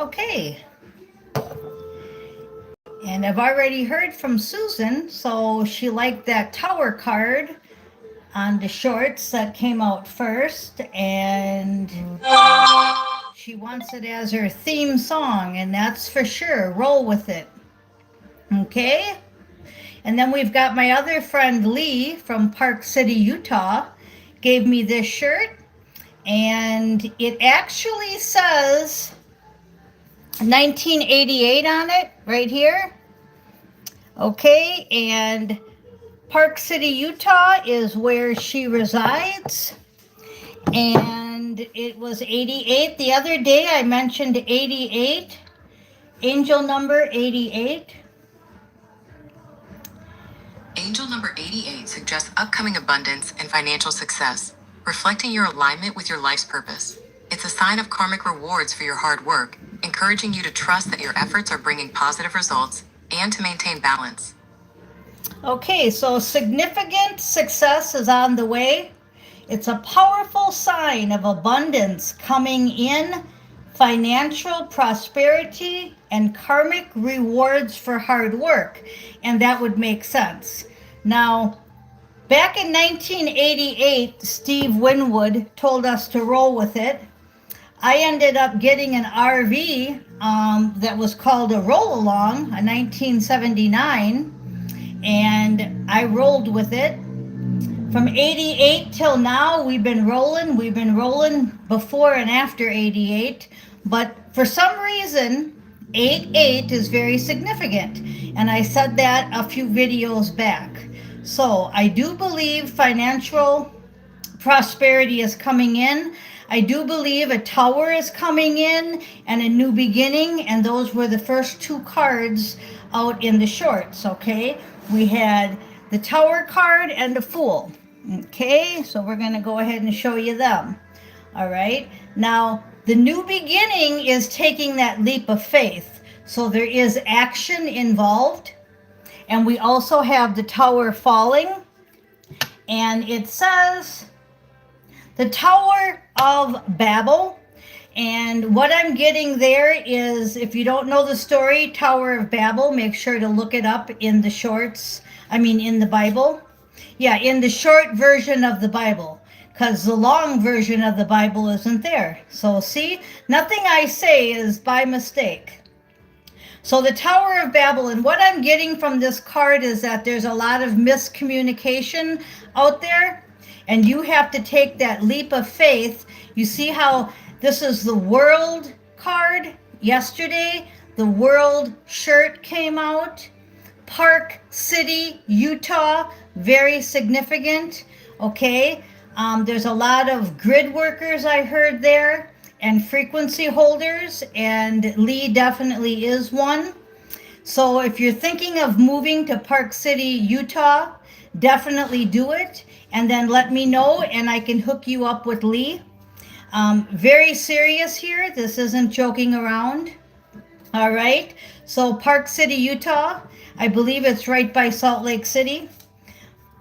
Okay, and I've already heard from Susan, so she liked that tower card on the shorts that came out first, and she wants it as her theme song, and that's for sure. Roll with it. Okay? And then we've got my other friend Lee from Park City, Utah, gave me this shirt, and it actually says 1988 on it right here. Okay, and Park City, Utah is where she resides. And it was 88. The other day I mentioned 88, angel number 88. Angel number 88 suggests upcoming abundance and financial success, reflecting your alignment with your life's purpose. It's a sign of karmic rewards for your hard work, encouraging you to trust that your efforts are bringing positive results and to maintain balance. Okay, so significant success is on the way. It's a powerful sign of abundance coming in, financial prosperity, and karmic rewards for hard work. And that would make sense. Now, back in 1988, Steve Winwood told us to roll with it. I ended up getting an RV that was called a roll along, a 1979, and I rolled with it. From 88 till now, we've been rolling. We've been rolling before and after 88, but for some reason, 88 is very significant, and I said that a few videos back. So I do believe financial prosperity is coming in. I do believe a tower is coming in and a new beginning, and those were the first two cards out in the shorts, okay? We had the tower card and the fool. Okay, so we're going to go ahead and show you them. All right, now the new beginning is taking that leap of faith. So there is action involved. And we also have the tower falling. And it says the Tower of Babel. And what I'm getting there is, if you don't know the story, Tower of Babel, make sure to look it up in the shorts. In the Bible. Yeah, in the short version of the Bible, because the long version of the Bible isn't there. So see, nothing I say is by mistake. So the Tower of Babel, and what I'm getting from this card is that there's a lot of miscommunication out there, and you have to take that leap of faith. You see how this is the World card yesterday? The World shirt came out. Park City, Utah, very significant. Okay, there's a lot of grid workers I heard there, and frequency holders, and Lee definitely is one. So if you're thinking of moving to Park City, Utah, definitely do it, and then let me know, and I can hook you up with Lee. Very serious here. This isn't joking around. All right, so Park City, Utah, I believe it's right by Salt Lake City.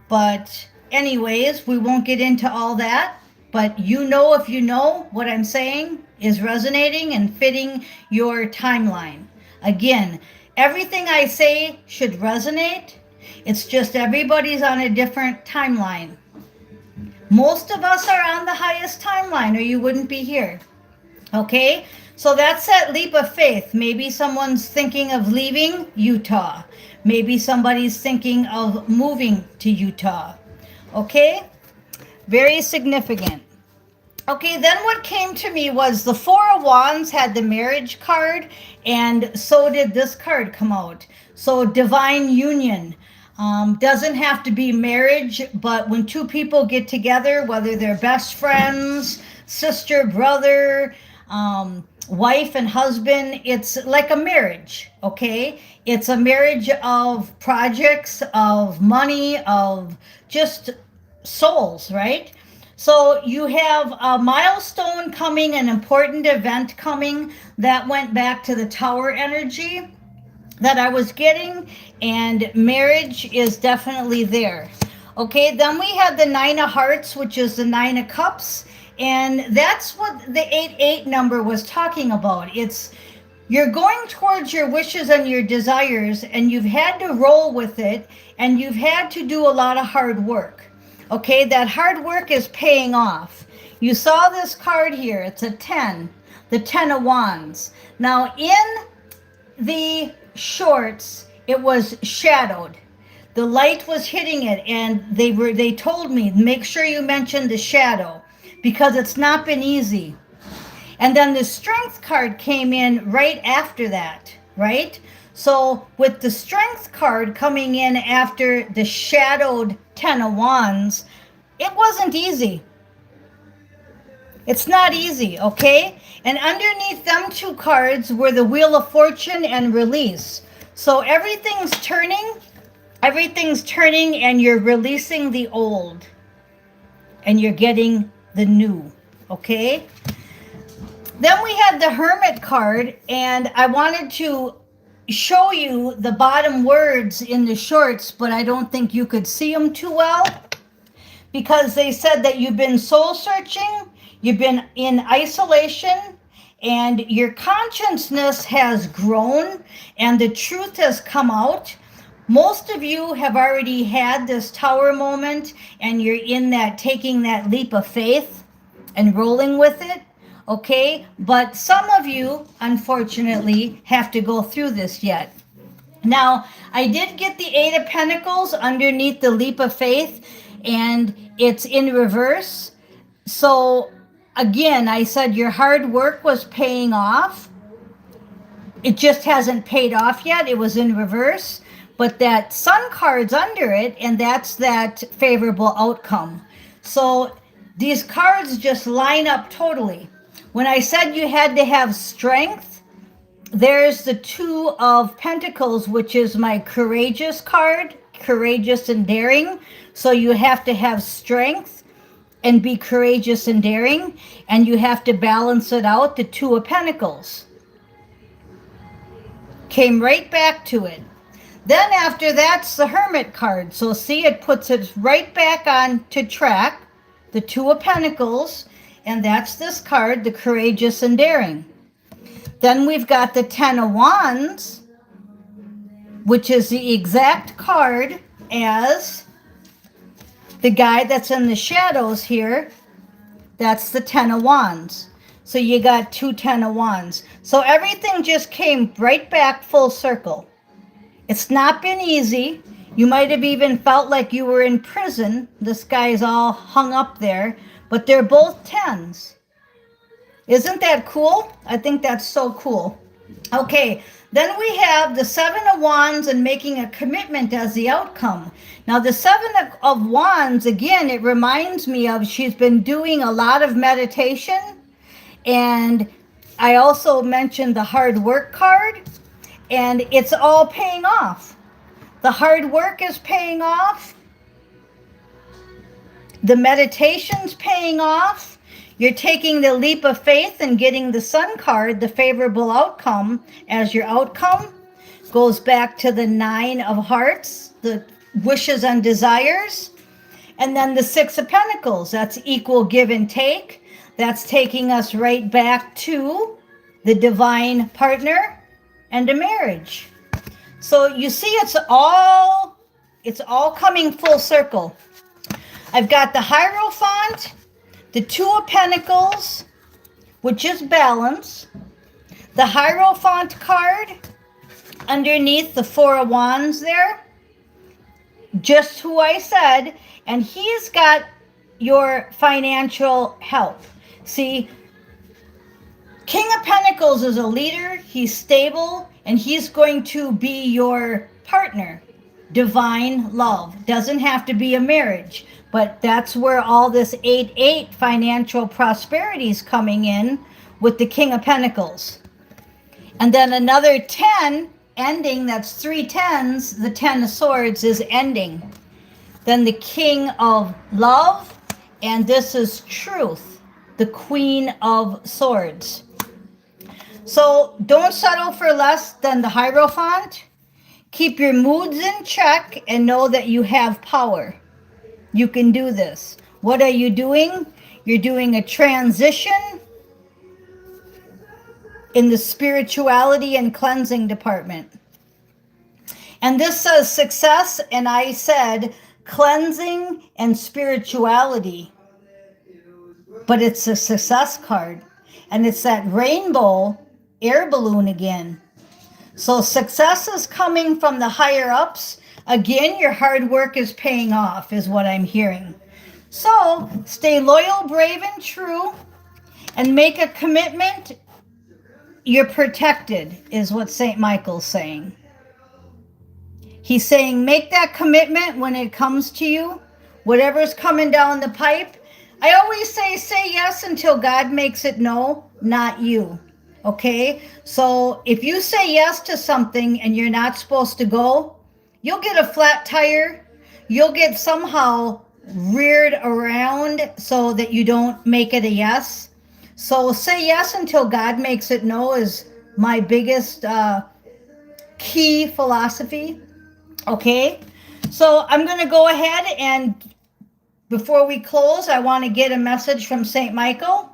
But anyways, we won't get into all that. But you know, if you know what I'm saying is resonating and fitting your timeline. Again, everything I say should resonate. It's just everybody's on a different timeline. Most of us are on the highest timeline, or you wouldn't be here. Okay? So that's that leap of faith. Maybe someone's thinking of leaving Utah. Maybe somebody's thinking of moving to Utah. Okay? Very significant. Okay, then what came to me was the Four of Wands had the marriage card, and so did this card come out. So divine union. Doesn't have to be marriage, but when two people get together, whether they're best friends, sister, brother, wife and husband, it's like a marriage, okay? It's a marriage of projects, of money, of just souls, right? So you have a milestone coming, an important event coming that went back to the tower energy that I was getting, and marriage is definitely there. Okay, then we had the Nine of Hearts, which is the Nine of Cups, and that's what the 88 number was talking about. It's You're going towards your wishes and your desires, and you've had to roll with it, and you've had to do a lot of hard work. Okay, that hard work is paying off. You saw this card here. It's a 10, the 10 of Wands. Now, in the shorts, it was shadowed. The light was hitting it, and they told me, make sure you mention the shadow, because it's not been easy. And then the strength card came in right after that, right? So with the strength card coming in after the shadowed 10 of Wands, it wasn't easy. It's not easy, okay? And underneath them two cards were the Wheel of Fortune and Release. So everything's turning, and you're releasing the old, and you're getting the new, okay? Then we had the Hermit card, and I wanted to show you the bottom words in the shorts, but I don't think you could see them too well, because they said that you've been soul searching, you've been in isolation, and your consciousness has grown, and the truth has come out. Most of you have already had this tower moment, and you're in that, taking that leap of faith and rolling with it. Okay, but some of you, unfortunately, have to go through this yet. Now, I did get the Eight of Pentacles underneath the leap of faith, and it's in reverse. So, again, I said your hard work was paying off. It just hasn't paid off yet. It was in reverse. But that Sun card's under it, and that's that favorable outcome. So, these cards just line up totally. When I said you had to have strength, there's the Two of Pentacles, which is my courageous card, courageous and daring. So you have to have strength and be courageous and daring, and you have to balance it out, the Two of Pentacles. Came right back to it. Then after that's the Hermit card. So see, it puts it right back on to track, the Two of Pentacles. And that's this card, the courageous and daring. Then we've got the 10 of Wands, which is the exact card as the guy that's in the shadows here. That's the 10 of Wands. So you got two 10 of Wands. So everything just came right back full circle. It's not been easy. You might have even felt like you were in prison. This guy's all hung up there. But they're both 10s. Isn't that cool? I think that's so cool. Okay, then we have the 7 of Wands and making a commitment as the outcome. Now the 7 of Wands, again, it reminds me of she's been doing a lot of meditation. And I also mentioned the hard work card. And it's all paying off. The hard work is paying off. The meditation's paying off. You're taking the leap of faith and getting the Sun card, the favorable outcome, as your outcome. Goes back to the 9 of Hearts, the wishes and desires. And then the 6 of Pentacles, that's equal give and take. That's taking us right back to the divine partner and a marriage. So you see, it's all coming full circle. I've got the Hierophant, the 2 of Pentacles, which is balance, the Hierophant card underneath the 4 of Wands there, just who I said, and he's got your financial help. See, King of Pentacles is a leader, he's stable, and he's going to be your partner. Divine love. Doesn't have to be a marriage, but that's where all this 8-8 financial prosperity is coming in with the King of Pentacles. And then another 10 ending, that's 3 10s, the 10 of Swords is ending. Then the King of Love, and this is Truth, the Queen of Swords. So don't settle for less than the Hierophant. Keep your moods in check and know that you have power. You can do this. What are you doing? You're doing a transition in the spirituality and cleansing department. And this says success, and I said cleansing and spirituality. But it's a success card. And it's that rainbow air balloon again. So success is coming from the higher ups. Again, your hard work is paying off, is what I'm hearing. So stay loyal, brave, and true, and make a commitment. You're protected, is what St. Michael's saying. He's saying make that commitment when it comes to you, whatever's coming down the pipe. I always say yes until God makes it no, not you. Okay? So if you say yes to something and you're not supposed to go, you'll get a flat tire. You'll get somehow reared around so that you don't make it a yes. So say yes until God makes it no is my biggest key philosophy. Okay? So I'm going to go ahead and before we close, I want to get a message from St. Michael.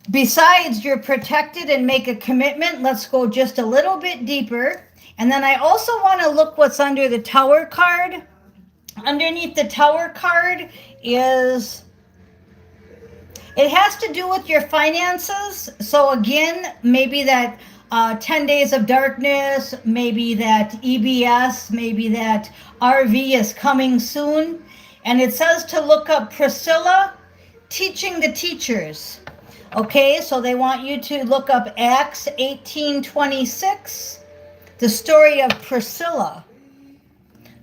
Besides, you're protected and make a commitment. Let's go just a little bit deeper. And then I also want to look what's under the Tower card. Underneath the Tower card is, it has to do with your finances. So again, maybe that 10 Days of Darkness, maybe that EBS, maybe that RV is coming soon. And it says to look up Priscilla, Teaching the Teachers. Okay, so they want you to look up Acts 18:26, the story of Priscilla.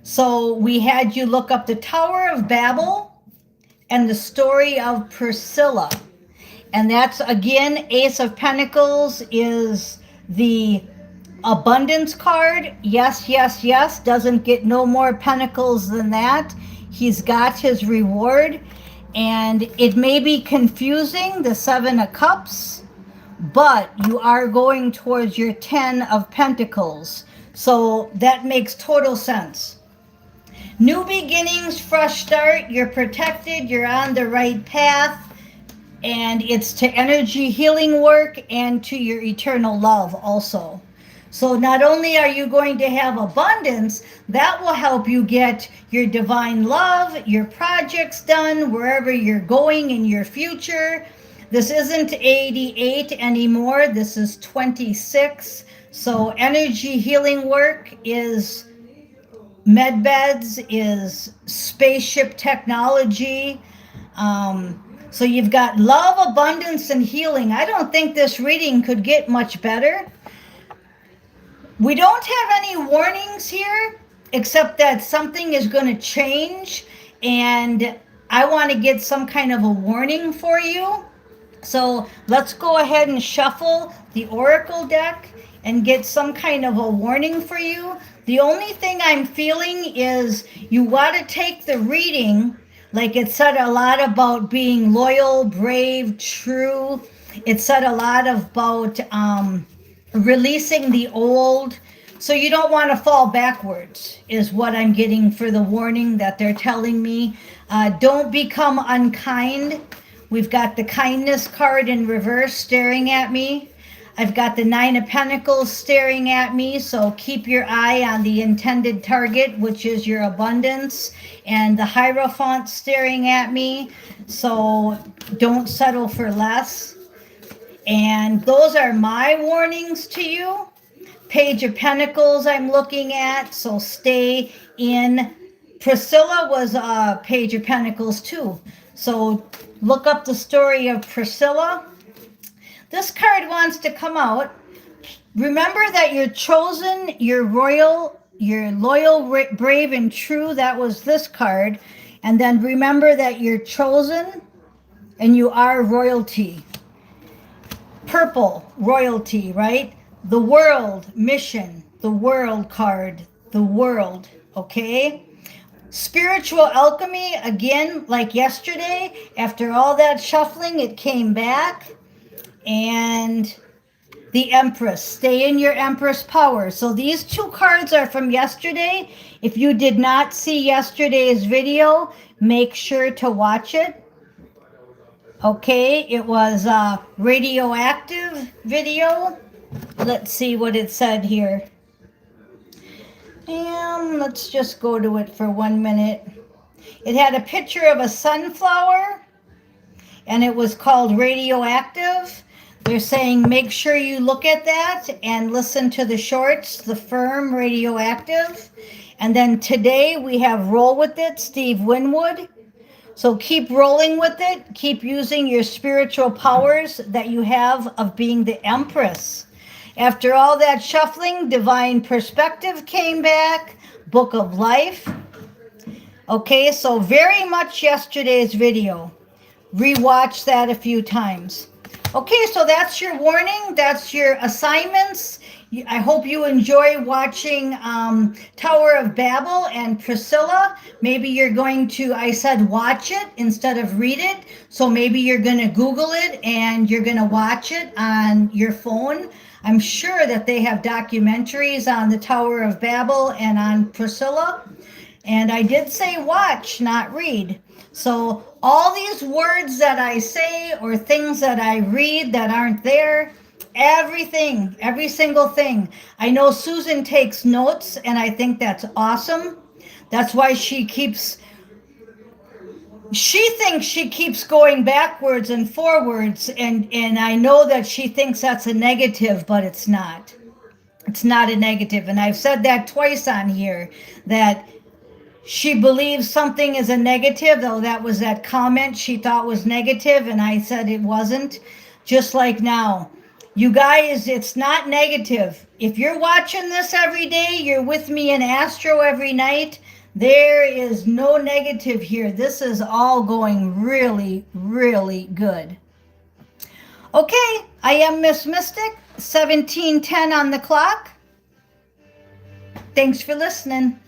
So we had you look up the Tower of Babel and the story of Priscilla. And that's, again, Ace of Pentacles is the abundance card. Yes, yes, yes. Doesn't get no more pentacles than that. He's got his reward, and it may be confusing, the 7 of Cups, but you are going towards your 10 of Pentacles. So that makes total sense. New beginnings, fresh start, you're protected, you're on the right path, and it's to energy healing work and to your eternal love also. So not only are you going to have abundance, that will help you get your divine love, your projects done, wherever you're going in your future. This isn't 88 anymore. This is 26. So energy healing work is med beds, is spaceship technology. So you've got love, abundance, and healing. I don't think this reading could get much better. We don't have any warnings here, except that something is going to change, and I want to get some kind of a warning for you. So let's go ahead and shuffle the Oracle deck and get some kind of a warning for you. The only thing I'm feeling is you want to take the reading, like it said a lot about being loyal, brave, true. It said a lot about releasing the old. So you don't want to fall backwards is what I'm getting for the warning that they're telling me. Don't become unkind. We've got the kindness card in reverse staring at me. I've got the 9 of Pentacles staring at me. So keep your eye on the intended target, which is your abundance, and the Hierophant staring at me. So don't settle for less. And those are my warnings to you. Page of Pentacles I'm looking at, so stay in. Priscilla was a Page of Pentacles too. So look up the story of Priscilla. This card wants to come out. Remember that you're chosen, you're royal, you're loyal, brave, and true. That was this card. And then remember that you're chosen and you are royalty. Purple, royalty, right? The world, mission, the world card, the world, okay? Spiritual alchemy, again, like yesterday, after all that shuffling, it came back. And the Empress, stay in your Empress power. So these 2 cards are from yesterday. If you did not see yesterday's video, make sure to watch it. Okay, it was a radioactive video. Let's see what it said here. And let's just go to it for 1 minute. It had a picture of a sunflower, and it was called Radioactive. They're saying make sure you look at that and listen to the shorts, The Firm, Radioactive. And then today we have Roll With It, Steve Winwood. So keep rolling with it. Keep using your spiritual powers that you have of being the Empress. After all that shuffling, Divine Perspective came back, Book of Life. Okay, so very much yesterday's video. Rewatch that a few times. Okay, so that's your warning. That's your assignments. I hope you enjoy watching Tower of Babel and Priscilla. Maybe you're going to, I said watch it instead of read it. So maybe you're going to Google it and you're going to watch it on your phone. I'm sure that they have documentaries on the Tower of Babel and on Priscilla. And I did say watch, not read. So all these words that I say or things that I read that aren't there, everything, every single thing. I know Susan takes notes, and I think that's awesome. That's why she thinks she keeps going backwards and forwards, and I know that she thinks that's a negative, but it's not. It's not a negative. And I've said that twice on here, that she believes something is a negative, though that was that comment she thought was negative, and I said it wasn't. Just like now. You guys, it's not negative. If you're watching this every day, you're with me in Astro every night, there is no negative here. This is all going really, really good. Okay, I am Miss Mystic, 17:10 on the clock. Thanks for listening.